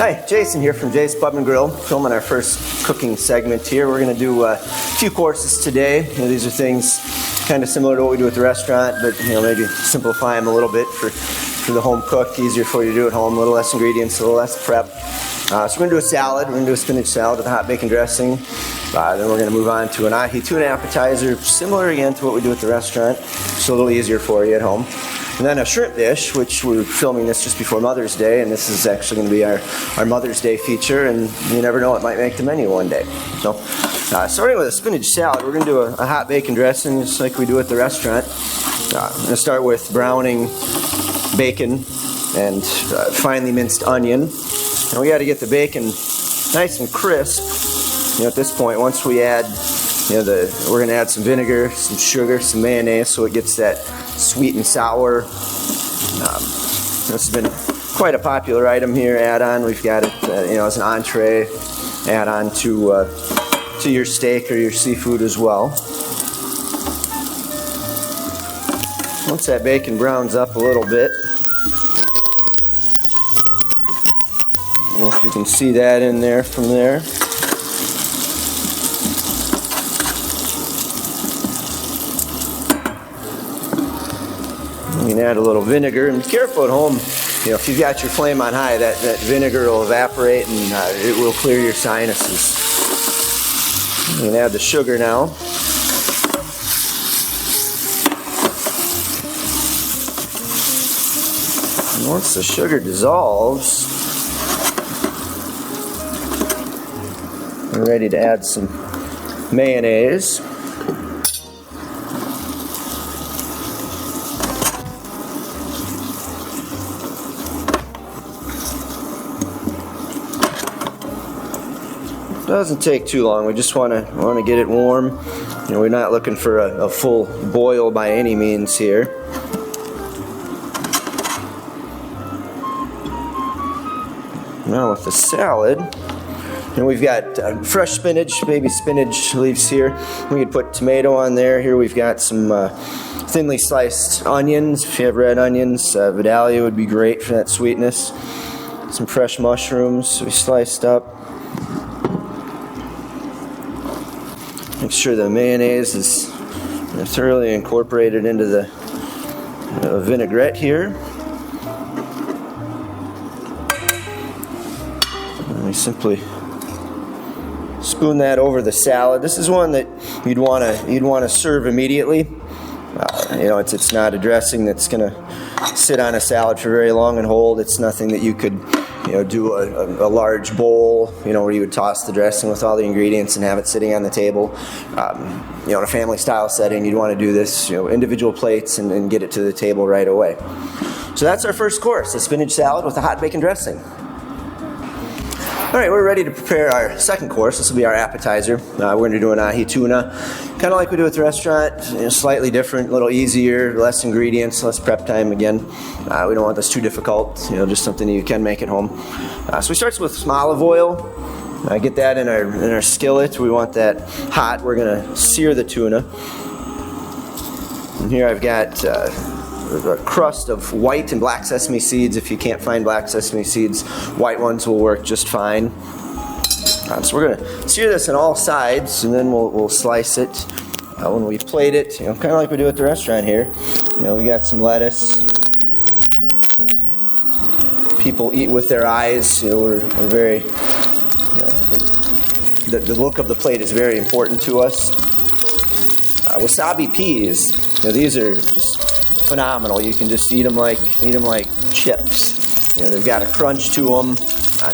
Hi, Jason here from Jay's Pub and Grill, filming our first cooking segment here. We're going to do a few courses today. These are things kind of similar to what we do at the restaurant, but maybe simplify them a little bit for the home cook. Easier for you to do at home, a little less ingredients, a little less prep. So we're going to do a salad. We're going to do a spinach salad with a hot bacon dressing. Then we're going to move on to an ahi tuna appetizer, similar again to what we do at the restaurant, just a little easier for you at home. And then a shrimp dish, which we're filming this just before Mother's Day, and this is actually going to be our Mother's Day feature, and you never know, it might make the menu one day. So, starting with a spinach salad, we're going to do a hot bacon dressing, just like we do at the restaurant. I'm going to start with browning bacon and finely minced onion. And we got to get the bacon nice and crisp. At this point, once we add, we're going to add some vinegar, some sugar, some mayonnaise, so it gets that sweet and sour. This has been quite a popular item here. Add-on, we've got it, as an entree. Add-on to your steak or your seafood as well. Once that bacon browns up a little bit, I don't know if you can see that in there from there. You can add a little vinegar, and be careful at home. If you've got your flame on high, that vinegar will evaporate and it will clear your sinuses. You can add the sugar now. And once the sugar dissolves, we're ready to add some mayonnaise. Doesn't take too long. We just want to get it warm. We're not looking for a full boil by any means here. Now with the salad, we've got fresh spinach, baby spinach leaves here. We could put tomato on there. Here we've got some thinly sliced onions. If you have red onions, Vidalia would be great for that sweetness. Some fresh mushrooms we sliced up. Make sure the mayonnaise is thoroughly incorporated into the vinaigrette here. And we simply spoon that over the salad. This is one that you'd want to serve immediately. It's not a dressing that's going to sit on a salad for very long and hold. It's nothing that you could do a large bowl, where you would toss the dressing with all the ingredients and have it sitting on the table. In a family style setting, you'd want to do this, individual plates and get it to the table right away. So that's our first course, a spinach salad with a hot bacon dressing. All right, we're ready to prepare our second course. This will be our appetizer. We're going to do an ahi tuna, kind of like we do at the restaurant, slightly different, a little easier, less ingredients, less prep time again. We don't want this too difficult, just something you can make at home. So we start with some olive oil. Get that in our skillet. We want that hot. We're going to sear the tuna. And here I've got a crust of white and black sesame seeds. If you can't find black sesame seeds, white ones will work just fine. So we're going to sear this on all sides, and then we'll slice it when we plate it, kind of like we do at the restaurant here. We got some lettuce. People eat with their eyes. We're very, the look of the plate is very important to us. Wasabi peas, these are just phenomenal. You can just eat them like chips. They've got a crunch to them.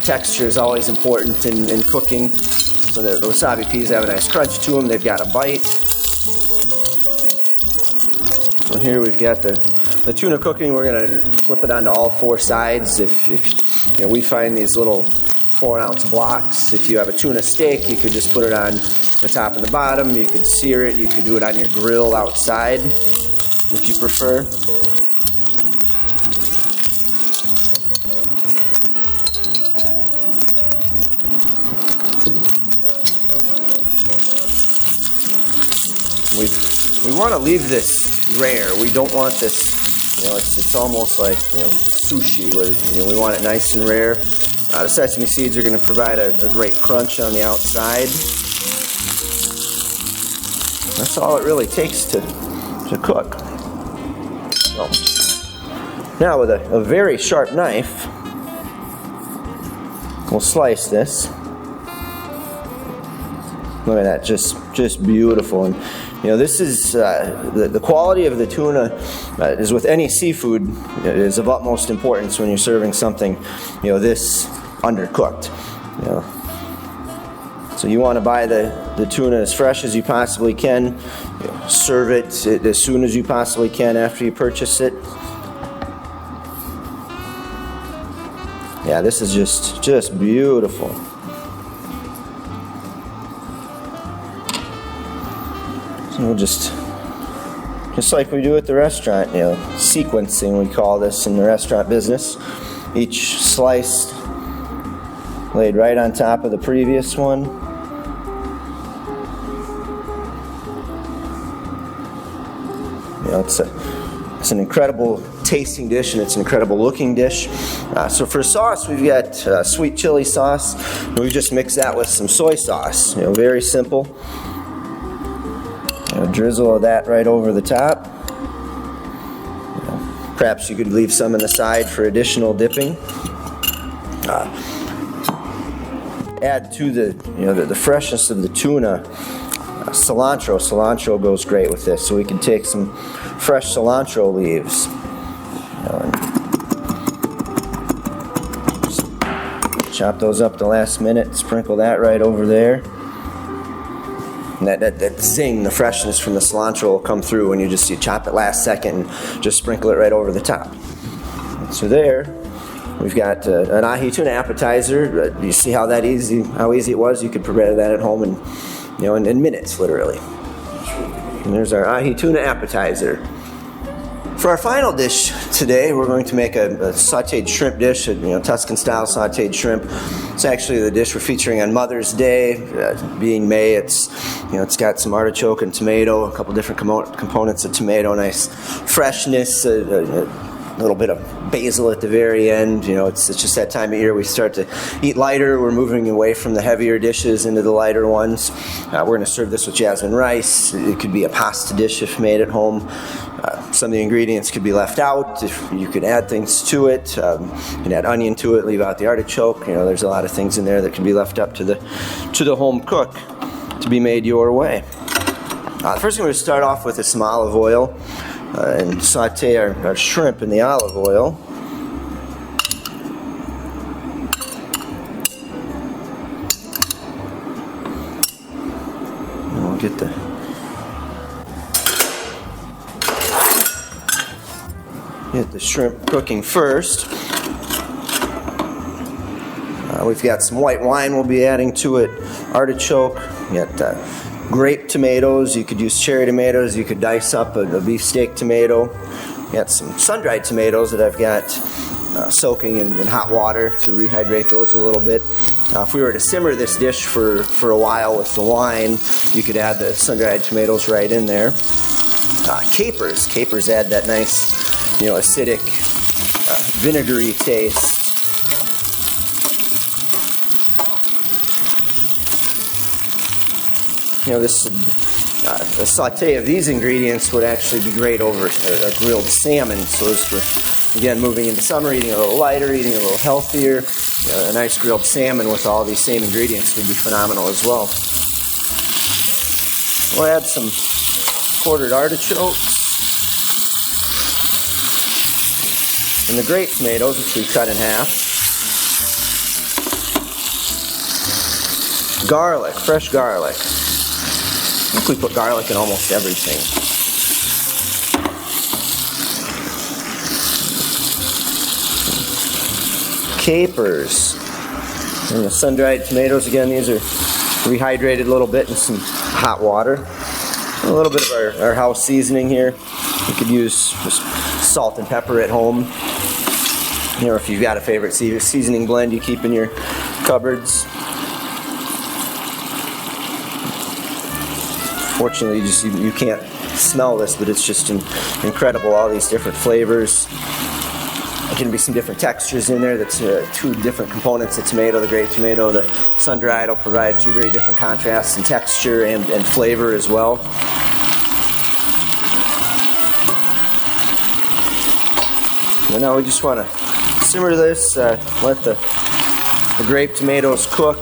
Texture is always important in cooking. So the wasabi peas have a nice crunch to them. They've got a bite. So here we've got the tuna cooking. We're going to flip it onto all four sides. If we find these little 4-ounce blocks. If you have a tuna steak, you could just put it on the top and the bottom. You could sear it. You could do it on your grill outside, if you prefer. We want to leave this rare. We don't want this, it's almost like, sushi, where, we want it nice and rare. The sesame seeds are going to provide a great crunch on the outside. That's all it really takes to cook. So, now with a very sharp knife, we'll slice this. Look at that, just beautiful. And this is the quality of the tuna is with any seafood is of utmost importance when you're serving something this undercooked. So you want to buy the tuna as fresh as you possibly can. Serve it as soon as you possibly can after you purchase it. Yeah, this is just beautiful. So we'll just like we do at the restaurant, sequencing we call this in the restaurant business. Each slice laid right on top of the previous one. It's an incredible tasting dish, and it's an incredible looking dish. So for sauce, we've got sweet chili sauce. And we just mix that with some soy sauce. Very simple. A drizzle of that right over the top. Perhaps you could leave some on the side for additional dipping. Add to the freshness of the tuna. Cilantro. Cilantro goes great with this, so we can take some fresh cilantro leaves. Chop those up the last minute. Sprinkle that right over there. And that zing, the freshness from the cilantro will come through when you chop it last second and just sprinkle it right over the top. So there, we've got an ahi tuna appetizer. You see how easy it was? You could prepare that at home in minutes, literally. And there's our ahi tuna appetizer. For our final dish today, we're going to make a sautéed shrimp dish, Tuscan-style sautéed shrimp. It's actually the dish we're featuring on Mother's Day, being May. It's got some artichoke and tomato, a couple different components of tomato, nice freshness, a little bit of basil at the very end. It's just that time of year we start to eat lighter. We're moving away from the heavier dishes into the lighter ones. We're going to serve this with jasmine rice. It could be a pasta dish if made at home. Some of the ingredients could be left out. If you could add things to it, you can add onion to it, leave out the artichoke. There's a lot of things in there that can be left up to the home cook to be made your way. The first thing we're going to start off with is some olive oil. And saute our shrimp in the olive oil. And we'll get the shrimp cooking first. We've got some white wine we'll be adding to it, artichoke, we got grape tomatoes. You could use cherry tomatoes. You could dice up a beefsteak tomato. Got some sun-dried tomatoes that I've got soaking in hot water to rehydrate those a little bit. If we were to simmer this dish for a while with the wine, you could add the sun-dried tomatoes right in there. Capers. Capers add that nice, acidic, vinegary taste. A saute of these ingredients would actually be great over a grilled salmon. So as we're, again, moving into summer, eating a little lighter, eating a little healthier, a nice grilled salmon with all these same ingredients would be phenomenal as well. We'll add some quartered artichokes and the grape tomatoes, which we cut in half. Garlic, fresh garlic. I think we put garlic in almost everything. Capers. And the sun-dried tomatoes, again, these are rehydrated a little bit in some hot water. A little bit of our house seasoning here. You could use just salt and pepper at home. If you've got a favorite seasoning blend you keep in your cupboards. Fortunately, you can't smell this, but it's just incredible, all these different flavors. There can be some different textures in there. That's two different components of tomato. The grape tomato, the sun-dried will provide two very different contrasts in texture and flavor as well. And now we just want to simmer this, let the grape tomatoes cook,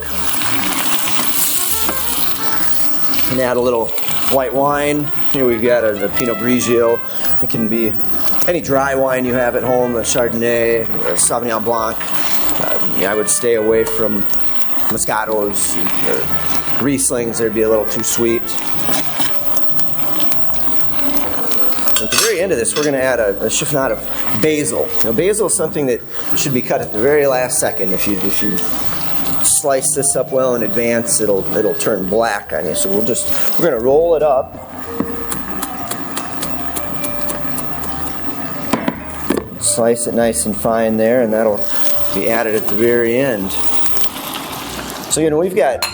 and add a little white wine. Here we've got a Pinot Grigio. It can be any dry wine you have at home, a Chardonnay, a Sauvignon Blanc. I would stay away from Moscatos or Rieslings. They'd be a little too sweet. At the very end of this, we're going to add a chiffonade of basil. Now, basil is something that should be cut at the very last second. If you slice this up well in advance, it'll turn black on you. So we're going to roll it up. Slice it nice and fine there, and that'll be added at the very end. So we've got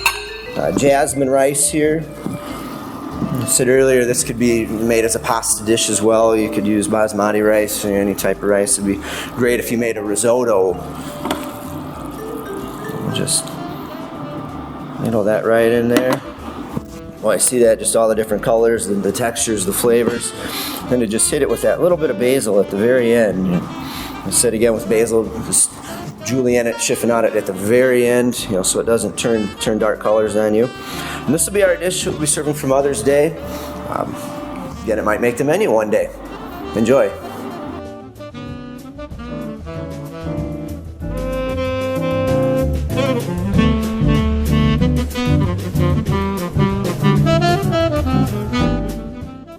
jasmine rice here. I said earlier this could be made as a pasta dish as well. You could use basmati rice or any type of rice. It'd be great if you made a risotto. Just that right in there. Well, I see that, just all the different colors, the textures, the flavors. Then to just hit it with that little bit of basil at the very end. I said again with basil, just julienne it, chiffonade it at the very end, so it doesn't turn dark colors on you. And this will be our dish we'll be serving for Mother's Day. Again, it might make the menu one day. Enjoy.